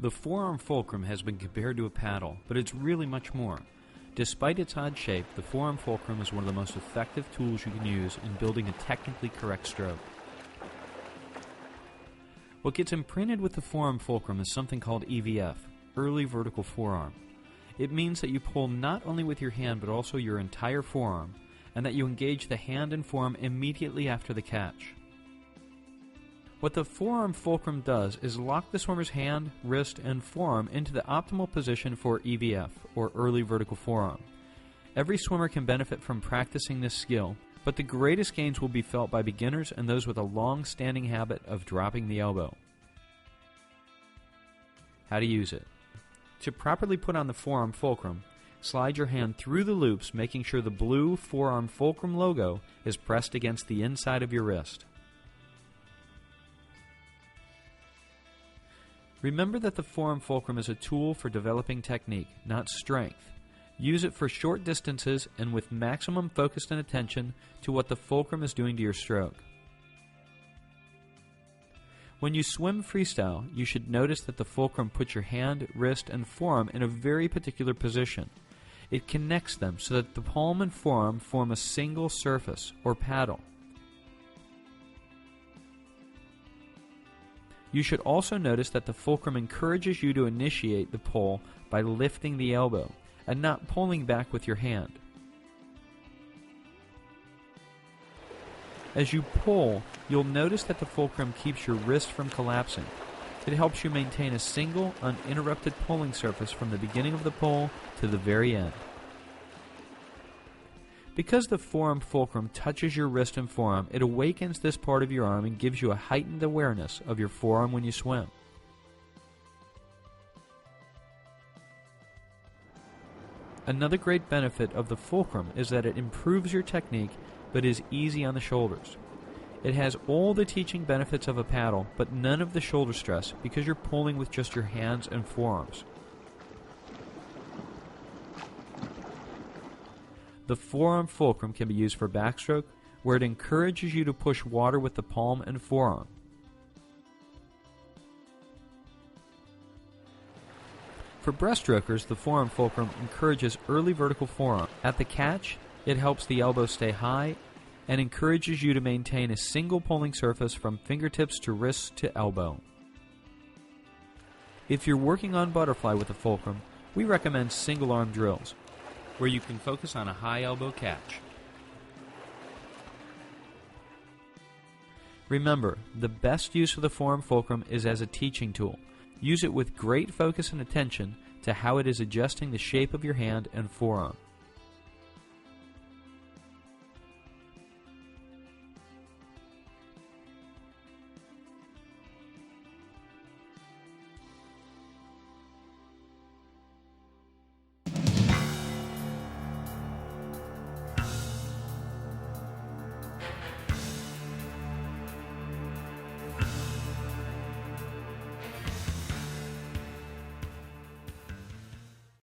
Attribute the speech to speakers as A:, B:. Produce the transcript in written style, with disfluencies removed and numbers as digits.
A: The forearm fulcrum has been compared to a paddle, but it's really much more. Despite its odd shape, the forearm fulcrum is one of the most effective tools you can use in building a technically correct stroke. What gets imprinted with the forearm fulcrum is something called EVF, early vertical forearm. It means that you pull not only with your hand but also your entire forearm, and that you engage the hand and forearm immediately after the catch. What the forearm fulcrum does is lock the swimmer's hand, wrist, and forearm into the optimal position for EVF, or early vertical forearm. Every swimmer can benefit from practicing this skill, but the greatest gains will be felt by beginners and those with a long-standing habit of dropping the elbow. How to use it. To properly put on the forearm fulcrum, slide your hand through the loops, making sure the blue forearm fulcrum logo is pressed against the inside of your wrist. Remember that the forearm fulcrum is a tool for developing technique, not strength. Use it for short distances and with maximum focus and attention to what the fulcrum is doing to your stroke. When you swim freestyle, you should notice that the fulcrum puts your hand, wrist, and forearm in a very particular position. It connects them so that the palm and forearm form a single surface, or paddle. You should also notice that the fulcrum encourages you to initiate the pull by lifting the elbow and not pulling back with your hand. As you pull, you'll notice that the fulcrum keeps your wrist from collapsing. It helps you maintain a single, uninterrupted pulling surface from the beginning of the pull to the very end. Because the forearm fulcrum touches your wrist and forearm, it awakens this part of your arm and gives you a heightened awareness of your forearm when you swim. Another great benefit of the fulcrum is that it improves your technique but is easy on the shoulders. It has all the teaching benefits of a paddle but none of the shoulder stress because you're pulling with just your hands and forearms. The forearm fulcrum can be used for backstroke, where it encourages you to push water with the palm and forearm. For breaststrokers, the forearm fulcrum encourages early vertical forearm. At the catch, it helps the elbow stay high and encourages you to maintain a single pulling surface from fingertips to wrist to elbow. If you're working on butterfly with the fulcrum, we recommend single arm drills, where you can focus on a high elbow catch. Remember, the best use of the forearm fulcrum is as a teaching tool. Use it with great focus and attention to how it is adjusting the shape of your hand and forearm.